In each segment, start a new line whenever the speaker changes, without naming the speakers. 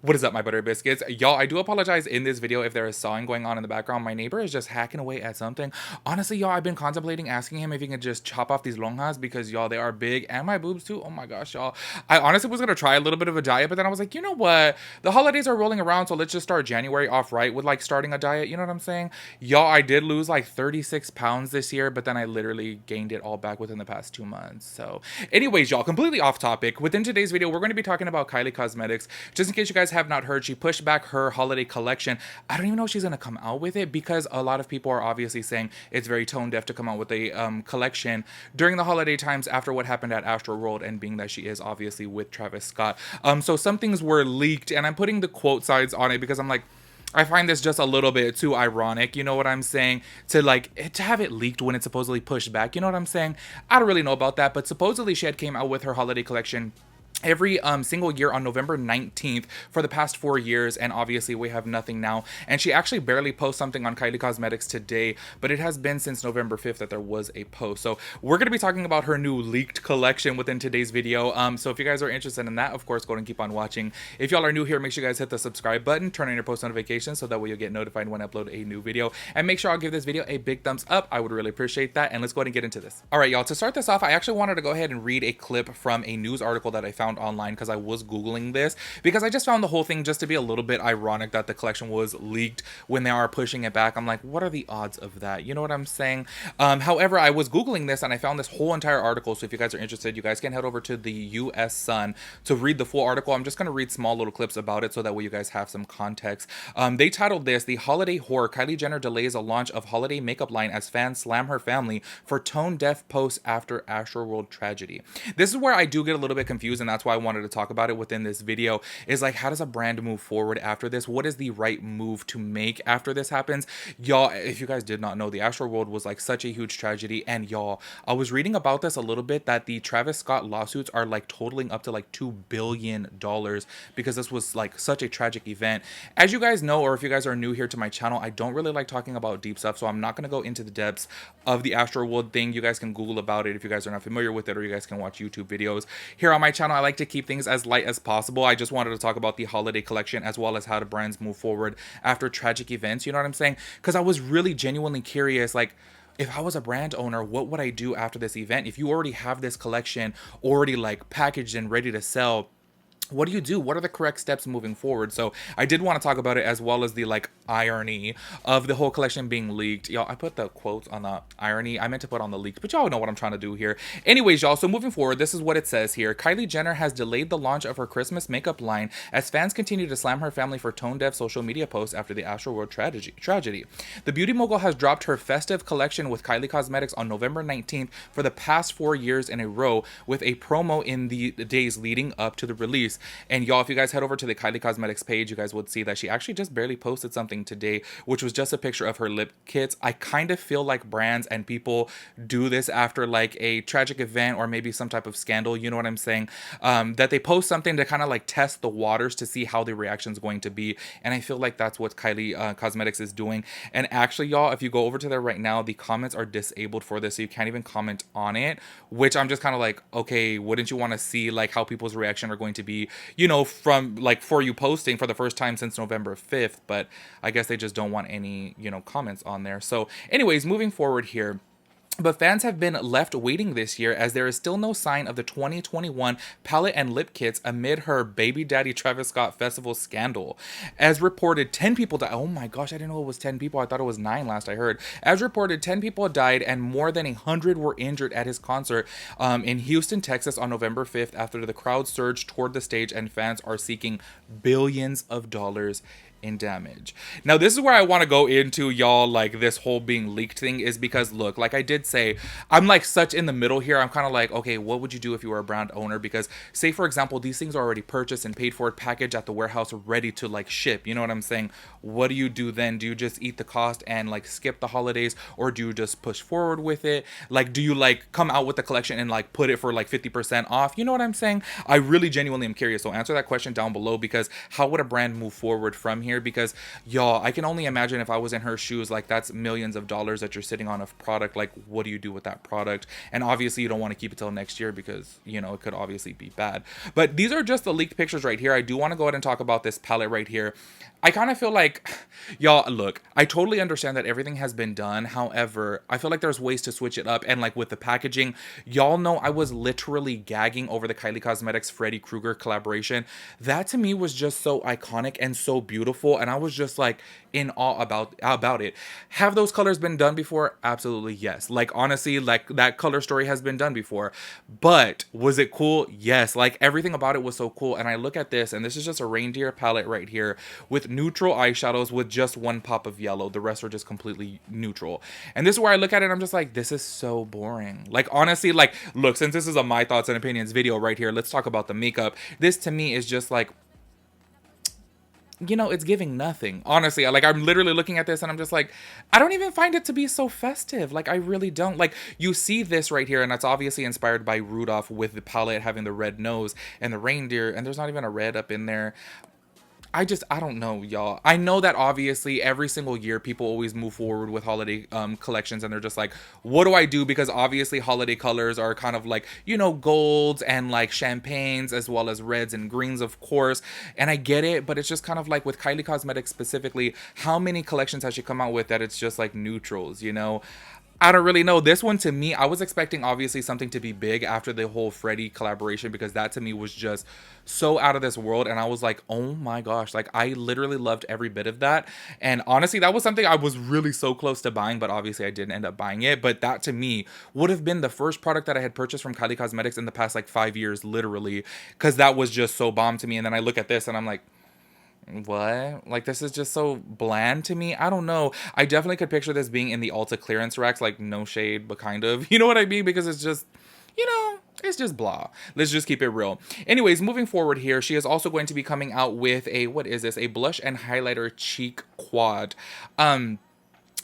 What is up, my butter biscuits? Y'all, I do apologize in this video if there is sawing going on in the background. My neighbor is just hacking away at something. Honestly, y'all, I've been contemplating asking him if he can just chop off these lonjas because, y'all, they are big, and my boobs too. Oh my gosh, y'all. I honestly was going to try a little bit of a diet, but then I was like, you know what? The holidays are rolling around, so let's just start January off right with like starting a diet. You know what I'm saying? Y'all, I did lose like 36 pounds this year, but then I literally gained it all back within the past 2 months. So anyways, y'all, completely off topic. Within today's video, we're going to be talking about Kylie Cosmetics. Just in case you guys have not heard, she pushed back her holiday collection. I don't even know if she's going to come out with it because a lot of people are obviously saying it's very tone deaf to come out with a collection during the holiday times after what happened at Astroworld, and being that she is obviously with Travis Scott. So some things were leaked, and I'm putting the quote sides on it because I'm like, I find this just a little bit too ironic, you know what I'm saying, to have it leaked when it's supposedly pushed back, you know what I'm saying? I don't really know about that, but supposedly she had came out with her holiday collection every single year on November 19th for the past 4 years, and obviously we have nothing now. And she actually barely posts something on Kylie Cosmetics today, but it has been since November 5th that there was a post. So we're going to be talking about her new leaked collection within today's video. So if you guys are interested in that, of course, go ahead and keep on watching. If y'all are new here, make sure you guys hit the subscribe button, turn on your post notifications so that way you'll get notified when I upload a new video, and make sure I'll give this video a big thumbs up. I would really appreciate that. And let's go ahead and get into this. All right, y'all, to start this off, I actually wanted to go ahead and read a clip from a news article that I found online because I was googling this, because I just found the whole thing just to be a little bit ironic that the collection was leaked when they are pushing it back. I'm like, what are the odds of that? You know what I'm saying? However, I was googling this and I found this whole entire article, so if you guys are interested, you guys can head over to the US Sun to read the full article. I'm just going to read small little clips about it so that way you guys have some context. They titled this, "The Holiday Whore, Kylie Jenner Delays a Launch of Holiday Makeup Line as Fans Slam Her Family for Tone Deaf Posts After Astroworld Tragedy." This is where I do get a little bit confused, and that's why I wanted to talk about it within this video, is like, how does a brand move forward after this? What is the right move to make after this happens? Y'all, if you guys did not know, the Astroworld was like such a huge tragedy, and y'all, I was reading about this a little bit, that the Travis Scott lawsuits are like totaling up to like $2 billion because this was like such a tragic event. As you guys know, or if you guys are new here to my channel, I don't really like talking about deep stuff, so I'm not going to go into the depths of the Astroworld thing. You guys can Google about it if you guys are not familiar with it, or you guys can watch YouTube videos. Here on my channel, I like to keep things as light as possible. I just wanted to talk about the holiday collection as well as how the brands move forward after tragic events, you know what I'm saying? Because I was really genuinely curious, like, if I was a brand owner, what would I do after this event? If you already have this collection already like packaged and ready to sell, what do you do? What are the correct steps moving forward? So I did want to talk about it, as well as the like irony of the whole collection being leaked. Y'all, I put the quotes on the irony. I meant to put on the leaked, but y'all know what I'm trying to do here. Anyways, y'all, so moving forward, this is what it says here. Kylie Jenner has delayed the launch of her Christmas makeup line as fans continue to slam her family for tone-deaf social media posts after the Astroworld tragedy. The beauty mogul has dropped her festive collection with Kylie Cosmetics on November 19th for the past 4 years in a row, with a promo in the days leading up to the release. And y'all, if you guys head over to the Kylie Cosmetics page, you guys would see that she actually just barely posted something today, which was just a picture of her lip kits. I kind of feel like brands and people do this after like a tragic event or maybe some type of scandal, you know what I'm saying? That they post something to kind of like test the waters to see how the reaction is going to be. And I feel like that's what Kylie Cosmetics is doing. And actually, y'all, if you go over to there right now, the comments are disabled for this, so you can't even comment on it, which I'm just kind of like, okay, wouldn't you want to see like how people's reaction are going to be, you know, from like for you posting for the first time since November 5th, but I guess they just don't want any, you know, comments on there. So anyways, moving forward here. But fans have been left waiting this year, as there is still no sign of the 2021 palette and lip kits amid her baby daddy Travis Scott festival scandal. As reported, 10 people died. Oh my gosh, I didn't know it was 10 people. I thought it was 9 last I heard. As reported, 10 people died and more than 100 were injured at his concert in Houston, Texas on November 5th after the crowd surged toward the stage, and fans are seeking billions of dollars in damage. Now, this is where I want to go into, y'all, like this whole being leaked thing, is because look, like I did say, I'm like such in the middle here. I'm kind of like, okay, what would you do if you were a brand owner? Because say for example, these things are already purchased and paid for, packaged at the warehouse, ready to like ship, you know what I'm saying? What do you do then? Do you just eat the cost and like skip the holidays, or do you just push forward with it? Like, do you like come out with the collection and like put it for like 50% off? You know what I'm saying? I really genuinely am curious, so answer that question down below, because how would a brand move forward from here? here because y'all, I can only imagine if I was in her shoes, like that's millions of dollars that you're sitting on of product. Like, what do you do with that product? And obviously you don't want to keep it till next year because, you know, it could obviously be bad. But these are just the leaked pictures right here. I do want to go ahead and talk about this palette right here. I kind of feel like, y'all, look, I totally understand that everything has been done. However, I feel like there's ways to switch it up. And like with the packaging, y'all know I was literally gagging over the Kylie Cosmetics Freddy Krueger collaboration. That to me was just so iconic and so beautiful. And I was just like in awe about it. Have those colors been done before? Absolutely yes. Like honestly, like that color story has been done before. But was it cool? Yes. Like everything about it was so cool. And I look at this, and this is just a reindeer palette right here with neutral eyeshadows with just one pop of yellow. The rest are just completely neutral. And this is where I look at it and I'm just like, this is so boring. Like honestly, like look, since this is a my thoughts and opinions video right here, let's talk about the makeup. This to me is just like, you know, it's giving nothing. Honestly, like I'm literally looking at this and I'm just like, I don't even find it to be so festive. Like I really don't. Like you see this right here, and that's obviously inspired by Rudolph with the palette having the red nose and the reindeer, and there's not even a red up in there. I don't know, y'all. I know that obviously every single year people always move forward with holiday collections, and they're just like, what do I do? Because obviously holiday colors are kind of like, you know, golds and like champagnes as well as reds and greens, of course. And I get it, but it's just kind of like with Kylie Cosmetics specifically, how many collections has she come out with that it's just like neutrals, you know? I don't really know. This one to me, I was expecting obviously something to be big after the whole Freddy collaboration, because that to me was just so out of this world. And I was like, oh my gosh, like I literally loved every bit of that. And honestly, that was something I was really so close to buying, but obviously I didn't end up buying it. But that to me would have been the first product that I had purchased from Kylie Cosmetics in the past like 5 years, literally, because that was just so bomb to me. And then I look at this and I'm like, what? Like this is just so bland to me. I don't know. I definitely could picture this being in the Ulta clearance racks, like no shade, but kind of. You know what I mean? Because it's just, you know, it's just blah. Let's just keep it real. Anyways, moving forward here, she is also going to be coming out with a, what is this? A blush and highlighter cheek quad.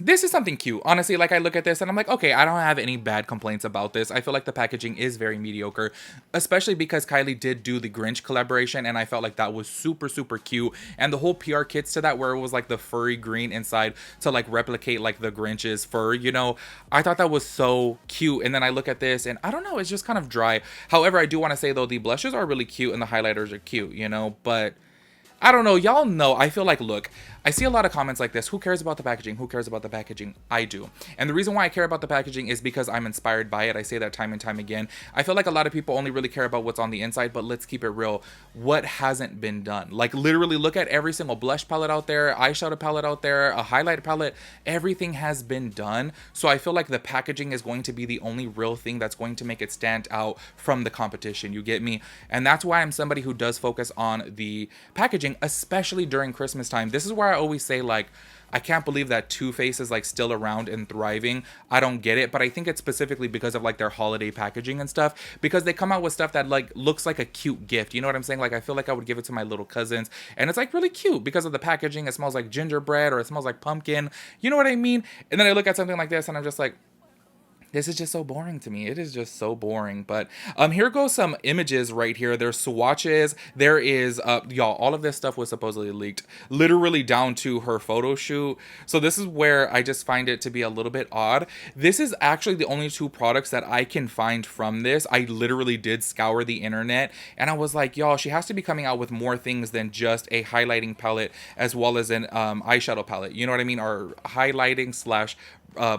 This is something cute. Honestly, like I look at this and I'm like, okay, I don't have any bad complaints about this. I feel like the packaging is very mediocre, especially because Kylie did do the Grinch collaboration, and I felt like that was super, super cute. And the whole PR kits to that, where it was like the furry green inside to like replicate like the Grinch's fur, you know, I thought that was so cute. And then I look at this and I don't know, it's just kind of dry. However, I do want to say though, the blushes are really cute and the highlighters are cute, you know, but I don't know. Y'all know. I feel like, look, I see a lot of comments like this. Who cares about the packaging? Who cares about the packaging? I do. And the reason why I care about the packaging is because I'm inspired by it. I say that time and time again. I feel like a lot of people only really care about what's on the inside, but let's keep it real. What hasn't been done? Like literally look at every single blush palette out there, eyeshadow palette out there, a highlight palette. Everything has been done. So I feel like the packaging is going to be the only real thing that's going to make it stand out from the competition. You get me? And that's why I'm somebody who does focus on the packaging, especially during Christmas time. This is where I always say, like, I can't believe that Too Faced is like still around and thriving. I don't get it, but I think it's specifically because of like their holiday packaging and stuff, because they come out with stuff that like looks like a cute gift. You know what I'm saying? Like I feel like I would give it to my little cousins, and it's like really cute because of the packaging. It smells like gingerbread, or it smells like pumpkin. You know what I mean? And then I look at something like this and I'm just like, this is just so boring to me. It is just so boring. But here goes some images right here. There's swatches. There is y'all, all of this stuff was supposedly leaked, literally down to her photo shoot. So this is where I just find it to be a little bit odd. This is actually the only two products that I can find from this. I literally did scour the internet and I was like, y'all, she has to be coming out with more things than just a highlighting palette as well as an eyeshadow palette. You know what I mean? Or highlighting slash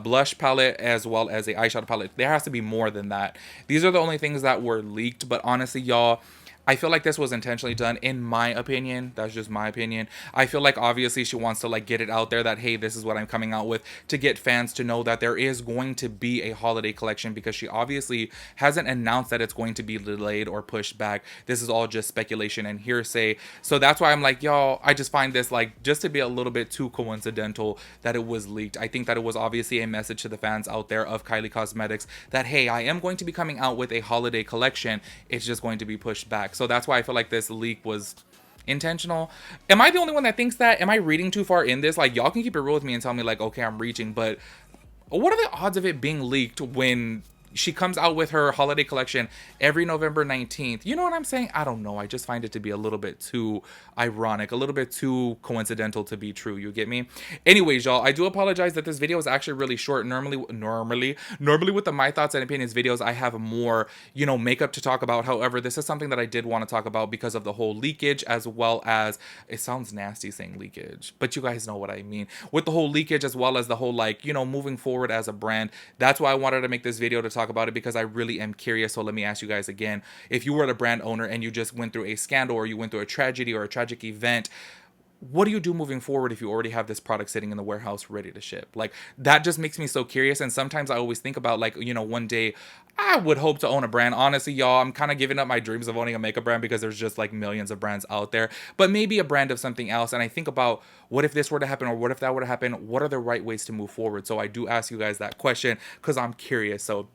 blush palette as well as a eyeshadow palette. There has to be more than that. These are the only things that were leaked, but honestly, y'all, I feel like this was intentionally done, in my opinion. That's just my opinion. I feel like obviously she wants to like get it out there that, hey, this is what I'm coming out with, to get fans to know that there is going to be a holiday collection, because she obviously hasn't announced that it's going to be delayed or pushed back. This is all just speculation and hearsay. So that's why I'm like, y'all, I just find this like just to be a little bit too coincidental that it was leaked. I think that it was obviously a message to the fans out there of Kylie Cosmetics that, hey, I am going to be coming out with a holiday collection. It's just going to be pushed back. So that's why I feel like this leak was intentional. Am I the only one that thinks that? Am I reading too far in this? Like, y'all can keep it real with me and tell me like, okay, I'm reaching, but what are the odds of it being leaked when she comes out with her holiday collection every November 19th. You know what I'm saying? I don't know. I just find it to be a little bit too ironic, a little bit too coincidental to be true. You get me? Anyways, y'all, I do apologize that this video is actually really short. Normally with the My Thoughts and Opinions videos, I have more, you know, makeup to talk about. However, this is something that I did want to talk about because of the whole leakage, as well as, it sounds nasty saying leakage, but you guys know what I mean. With the whole leakage, as well as the whole, like, you know, moving forward as a brand. That's why I wanted to make this video, to talk about it, because I really am curious. So let me ask you guys again, if you were the brand owner and you just went through a scandal, or you went through a tragedy or a tragic event, what do you do moving forward if you already have this product sitting in the warehouse ready to ship? Like, that just makes me so curious. And sometimes I always think about, like, you know, one day I would hope to own a brand. Honestly, y'all, I'm kind of giving up my dreams of owning a makeup brand, because there's just like millions of brands out there, but maybe a brand of something else. And I think about, what if this were to happen, or what if that were to happen? What are the right ways to move forward? So I do ask you guys that question because I'm curious. So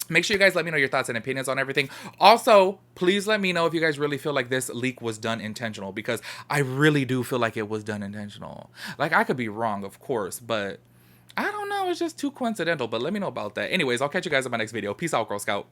make sure you guys let me know your thoughts and opinions on everything. Also, please let me know if you guys really feel like this leak was done intentional, because I really do feel like it was done intentional. Like, I could be wrong, of course, but I don't know. It's just too coincidental. But let me know about that. Anyways, I'll catch you guys in my next video. Peace out, Girl Scout.